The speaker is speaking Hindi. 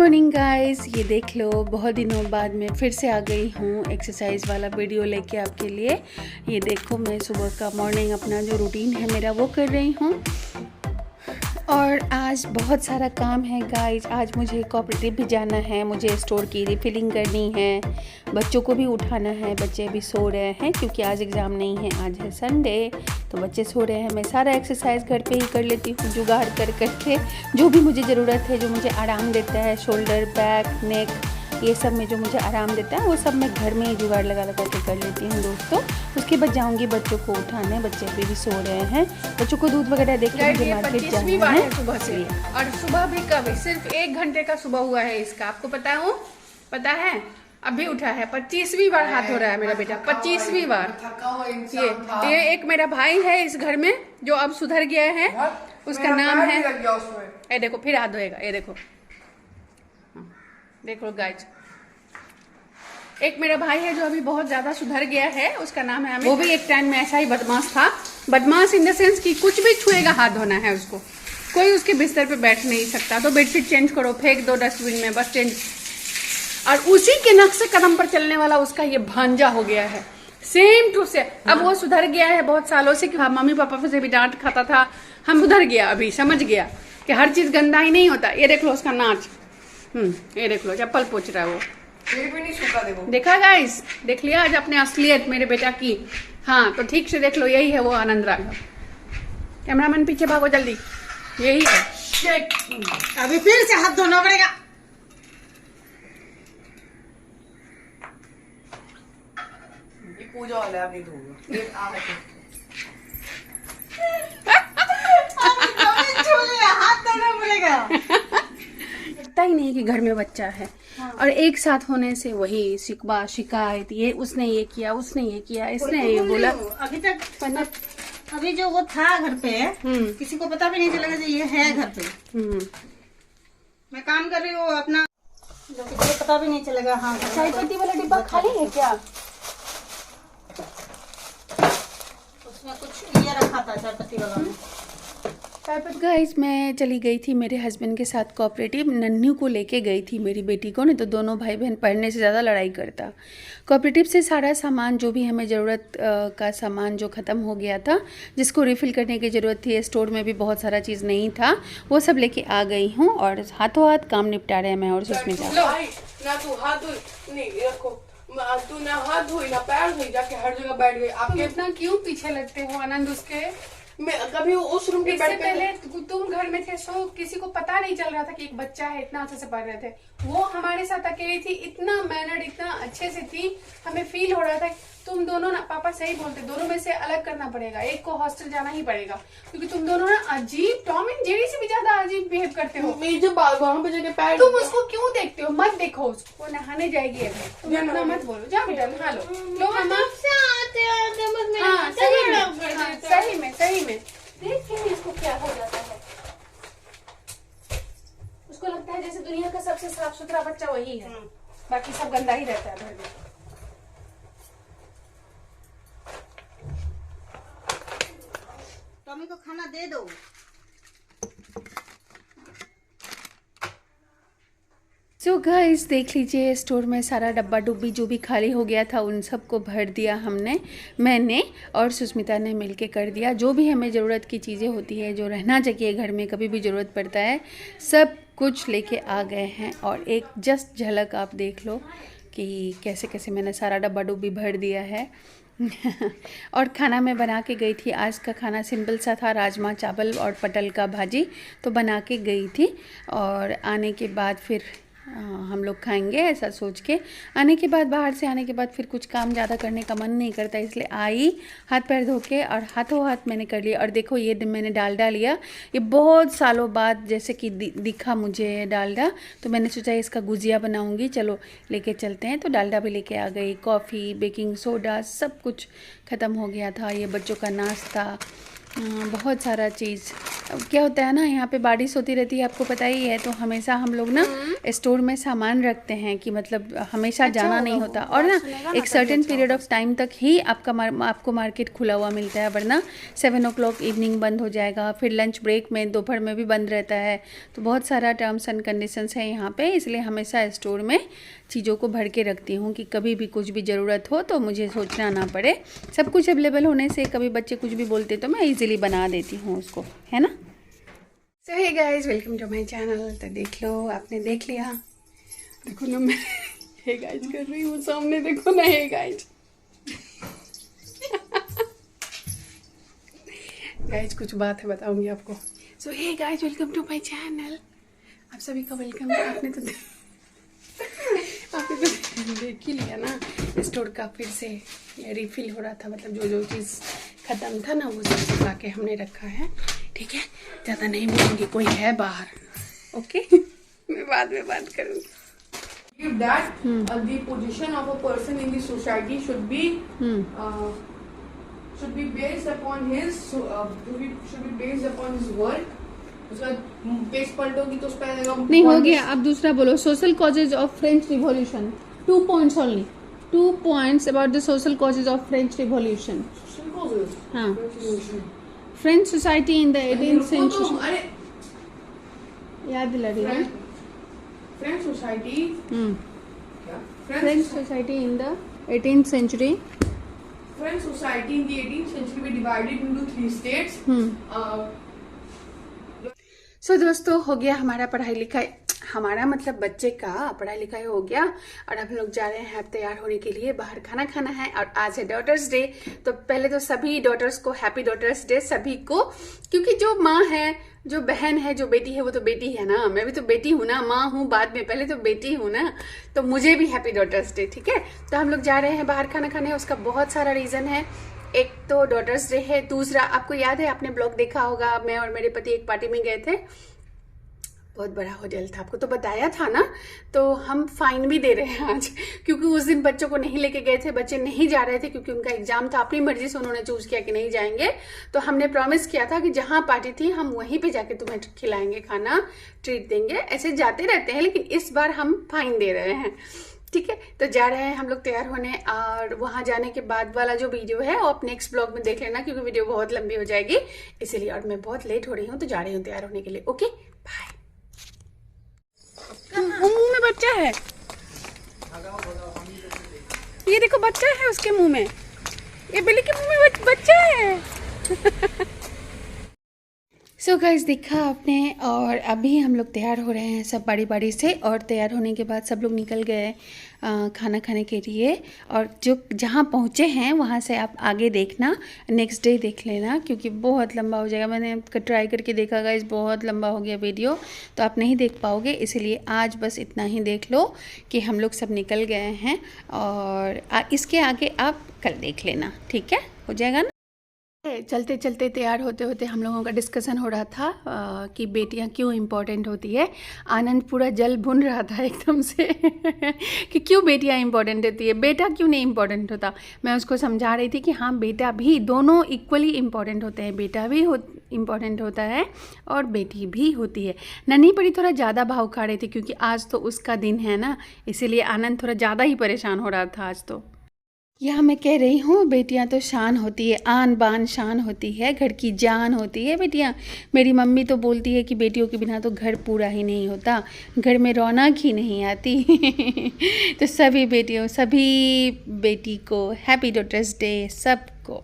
मॉर्निंग गाइस, ये देख लो बहुत दिनों बाद मैं फिर से आ गई हूँ एक्सरसाइज वाला वीडियो लेके आपके लिए। ये देखो मैं सुबह का मॉर्निंग अपना जो रूटीन है मेरा वो कर रही हूँ। और आज बहुत सारा काम है गाइस। आज मुझे कोऑपरेटिव भी जाना है, मुझे स्टोर की रिफिलिंग करनी है, बच्चों को भी उठाना है। बच्चे अभी सो रहे हैं क्योंकि आज एग्ज़ाम नहीं है, आज है संडे, तो बच्चे सो रहे हैं। मैं सारा एक्सरसाइज घर पे ही कर लेती हूँ, जुगाड़ कर करके जो भी मुझे ज़रूरत है, जो मुझे आराम देता है, शोल्डर, बैक, नेक, ये सब में जो मुझे आराम देता है वो सब मैं घर में ही जुगाड़ लगा के कर लेती हूँ दोस्तों। उसके बाद जाऊँगी बच्चों को उठाने। बच्चे अभी भी सो रहे हैं, बच्चों को दूध वगैरह देके मुझे मार्केट जाना है सुबह से। और सुबह भी कब, सिर्फ 1 घंटे का सुबह हुआ है इसका, आपको पता है? अभी उठा है, 25वीं बार हाथ हो रहा है मेरा बेटा, 25वीं बार। ये एक मेरा भाई है इस घर में जो अब सुधर गया है, उसका नाम है, ये देखो फिर हाथ धोएगा, ये देखो देखो गाइस। एक मेरा भाई है जो अभी बहुत ज्यादा सुधर गया है, उसका नाम है अमित। वो भी एक टाइम में ऐसा ही बदमाश था, बदमाश इन द सेंस कि कुछ भी छुएगा हाथ धोना है उसको, कोई उसके बिस्तर पे बैठ नहीं सकता। तो बेडशीट चेंज करो, फेंक दो डस्टबिन में, बस चेंज। और उसी के नक्शे कदम पर चलने वाला उसका ये भांजा हो गया है, सेम टू से। अब वो सुधर गया है बहुत सालों से, मम्मी पापा से भी डांट खाता था, हम सुधर गया, अभी समझ गया कि हर चीज गंदा ही नहीं होता। ये देख लो उसका नाच, ये देख लो चप्पल पोछ रहा है वो, भी नहीं सूखा। देखा गाइस, देख लिया आज अपने असलियत मेरे बेटा की। हाँ तो ठीक से देख लो, यही है वो आनंद राघव। कैमरामैन पीछे भागो जल्दी, यही है। अभी फिर से हाथ धोना पड़ेगा। ये पूजा वाला है, अभी धोगा। हाथ धोना पड़ेगा। लगता ही नहीं कि घर में बच्चा है। हाँ। और एक साथ होने से वही शिकवा शिकायत, ये उसने ये किया, उसने ये किया, इसने ये बोला। अभी तक अभी जो वो था घर पे, किसी को पता भी नहीं चलेगा कि ये है घर पे। मैं काम कर रही हूँ अपना, जो किसी को पता भी नहीं चलेगा। हाँ, चाय पत्ती वाला डिब्बा खाली है क्या? उसमें कुछ ये रखा था चाय पत्ती वाला में। गाइस मैं चली गई थी मेरे हस्बैंड के साथ कोऑपरेटिव। नन्नू को लेके गई थी मेरी बेटी को, नहीं तो दोनों भाई बहन पढ़ने से ज़्यादा लड़ाई करता। कोऑपरेटिव से सारा सामान जो भी हमें ज़रूरत का सामान जो ख़त्म हो गया था, जिसको रिफ़िल करने की ज़रूरत थी, स्टोर में भी बहुत सारा चीज़ नहीं था, वो सब लेके आ गई हूँ। और हाथों हाथ काम निपटा रहे हैं मैं और सुष्मिता। ना तू हाथ नहीं रखो, तू ना हाथ धोई ना पैर धोई, जाके हर जगह बैठ गई। आप इतना क्यों पीछे लगते हो आनंद उसके? मैं कभी उस रूम के इससे पहले तुम घर में थे, सो किसी को पता नहीं चल रहा था कि एक बच्चा है, इतना अच्छे से पढ़ रहे थे। वो हमारे साथ अकेली थी, इतना मैनर्ड, इतना अच्छे से थी, हमें फील हो रहा था तुम दोनों ना, पापा सही बोलते, दोनों में से अलग करना पड़ेगा, एक को हॉस्टल जाना ही पड़ेगा, क्योंकि तुम दोनों ना अजीब, टॉम एंड जेरी से भी ज्यादा अजीब बिहेव करते हो। वहाँ पे जाके पैर, तुम उसको क्यों देखते हो? मत देखो उसको, वो नहाने जाएगी अभी, तुम इतना मत बोलो। जाओ बेटा नहा लो मामा। सही में देखिए इसको क्या हो जाता है। उसको लगता है जैसे दुनिया का सबसे साफ सुथरा बच्चा वही है, बाकी सब गंदा ही रहता है घर में। टॉमी को खाना दे दो। सो गाइस देख लीजिए, स्टोर में सारा डब्बा डुब्बी जो भी खाली हो गया था उन सब को भर दिया मैंने और सुष्मिता ने मिलके कर दिया। जो भी हमें ज़रूरत की चीज़ें होती है, जो रहना चाहिए घर में, कभी भी ज़रूरत पड़ता है, सब कुछ लेके आ गए हैं। और एक जस्ट झलक आप देख लो कि कैसे कैसे मैंने सारा डब्बा डुब्बी भर दिया है। और खाना मैं बना के गई थी। आज का खाना सिंपल सा था, राजमा चावल और पटल का भाजी, तो बना के गई थी। और आने के बाद फिर हम लोग खाएंगे, ऐसा सोच के। आने के बाद, बाहर से आने के बाद फिर कुछ काम ज़्यादा करने का मन नहीं करता, इसलिए आई, हाथ पैर धो के और हाथों हाथ मैंने कर लिया। और देखो ये मैंने डालडा लिया, ये बहुत सालों बाद जैसे कि दिखा मुझे डालडा, तो मैंने सोचा इसका गुजिया बनाऊंगी, चलो लेके चलते हैं। तो डालडा भी लेके आ गई, कॉफ़ी, बेकिंग सोडा, सब कुछ ख़त्म हो गया था। ये बच्चों का नाश्ता, बहुत सारा चीज़ अब क्या होता है ना, यहाँ पे बारिश होती रहती है, आपको पता ही है, तो हमेशा हम लोग ना स्टोर में सामान रखते हैं कि मतलब हमेशा जाना नहीं होता, और ना एक सर्टेन पीरियड ऑफ टाइम तक ही आपको मार्केट खुला हुआ मिलता है, वरना 7 o'clock इवनिंग बंद हो जाएगा, फिर लंच ब्रेक में दोपहर में भी बंद रहता है। तो बहुत सारा टर्म्स एंड कंडीशंस है यहाँ पे, इसलिए हमेशा स्टोर में चीज़ों को भर के रखती हूँ कि कभी भी कुछ भी ज़रूरत हो तो मुझे सोचना ना पड़े। सब कुछ अवेलेबल होने से कभी बच्चे कुछ भी बोलते तो मैं इजीली बना देती हूँ उसको, है ना। So hey guys, welcome to my channel. तो देख लो, आपने देख लिया, देखो ना मैं हे गाइस कर रही हूँ, सामने देखो ना हे गाइस। गाइस कुछ बात है, बताऊंगी आपको। So hey guys, welcome to my channel. आप सभी का वेलकम। आपने तो देख ही लिया ना, स्टोर का फिर से रिफिल हो रहा था, मतलब जो जो चीज़ ख़त्म था ना वो सब ला के हमने रखा है। ठीक है, ज़्यादा नहीं बोलूँगी, कोई है बाहर, ओके। मैं बाद में बात करूँगी। If that the position of a person in the society should be based upon his should be based upon his work. उसका पेज पलटोगी तो उस पर आएगा। नहीं हो गया, अब दूसरा बोलो। Social causes of French revolution, 2 points only, 2 points about the social causes of French revolution. हाँ, French society in the 18th century. अरे याद दिला रही है। French society, French society in the 18th century. French society in the 18th century were divided into 3 states. सो दोस्तों, हो गया हमारा पढ़ाई लिखाई, हमारा मतलब बच्चे का पढ़ाई लिखाई हो गया, और अब हम लोग जा रहे हैं तैयार होने के लिए, बाहर खाना खाना है। और आज है डॉटर्स डे, तो पहले तो सभी डॉटर्स को हैप्पी डॉटर्स डे, सभी को, क्योंकि जो माँ है, जो बहन है, जो बेटी है, वो तो बेटी है ना। मैं भी तो बेटी हूँ ना, माँ हूँ बाद में, पहले तो बेटी हूँ ना, तो मुझे भी हैप्पी डॉटर्स डे। ठीक है, तो हम लोग जा रहे हैं बाहर खाना खाने, उसका बहुत सारा रीज़न है। एक तो डॉटर्स डे है, दूसरा आपको याद है, आपने ब्लॉग देखा होगा, मैं और मेरे पति एक पार्टी में गए थे, बहुत बड़ा होटल था, आपको तो बताया था ना। तो हम फाइन भी दे रहे हैं आज, क्योंकि उस दिन बच्चों को नहीं लेके गए थे, बच्चे नहीं जा रहे थे क्योंकि उनका एग्जाम था, अपनी मर्जी से उन्होंने चूज किया कि नहीं जाएंगे। तो हमने प्रॉमिस किया था कि जहां पार्टी थी हम वहीं पे जाके तुम्हें खिलाएंगे, खाना ट्रीट देंगे। ऐसे जाते रहते हैं, लेकिन इस बार हम फाइन दे रहे हैं। ठीक है, तो जा रहे हैं हम लोग तैयार होने, और वहां जाने के बाद वाला जो वीडियो है वो आप नेक्स्ट ब्लॉग में देख लेना, क्योंकि वीडियो बहुत लंबी हो जाएगी इसीलिए, और मैं बहुत लेट हो रही हूँ, तो जा रही हूँ तैयार होने के लिए। Okay bye. मुंह में बच्चा है, ये देखो बच्चा है उसके मुंह में, ये बिल्ली के मुंह में बच्चा है। सो गाइस, देखा आपने, और अभी हम लोग तैयार हो रहे हैं सब बारी बारी से, और तैयार होने के बाद सब लोग निकल गए खाना खाने के लिए। और जो जहाँ पहुँचे हैं वहाँ से आप आगे देखना, नेक्स्ट डे देख लेना, क्योंकि बहुत लंबा हो जाएगा। मैंने ट्राई करके देखा गाइस, बहुत लंबा हो गया वीडियो, तो आप नहीं देख पाओगे, इसलिए आज बस इतना ही देख लो कि हम लोग सब निकल गए हैं, और इसके आगे आप कल देख लेना। ठीक है, हो जाएगा ना। चलते चलते तैयार होते होते हम लोगों का डिस्कशन हो रहा था कि बेटियां क्यों इम्पोर्टेंट होती है। आनंद पूरा जल भुन रहा था एकदम से कि क्यों बेटियां इम्पोर्टेंट होती है, बेटा क्यों नहीं इम्पोर्टेंट होता। मैं उसको समझा रही थी कि हाँ, बेटा भी, दोनों इक्वली इम्पोर्टेंट होते हैं, बेटा भी इम्पोर्टेंट होता है और बेटी भी होती है। नन्ही परी थोड़ा ज़्यादा भाव खा रही थी, क्योंकि आज तो उसका दिन है ना, इसीलिए आनंद थोड़ा ज़्यादा ही परेशान हो रहा था आज। तो यह मैं कह रही हूँ, बेटियाँ तो शान होती है, आन बान शान होती है, घर की जान होती है बेटियाँ। मेरी मम्मी तो बोलती है कि बेटियों के बिना तो घर पूरा ही नहीं होता, घर में रौनक ही नहीं आती। तो सभी बेटियों, सभी बेटी को हैप्पी डॉटर्स डे सबको।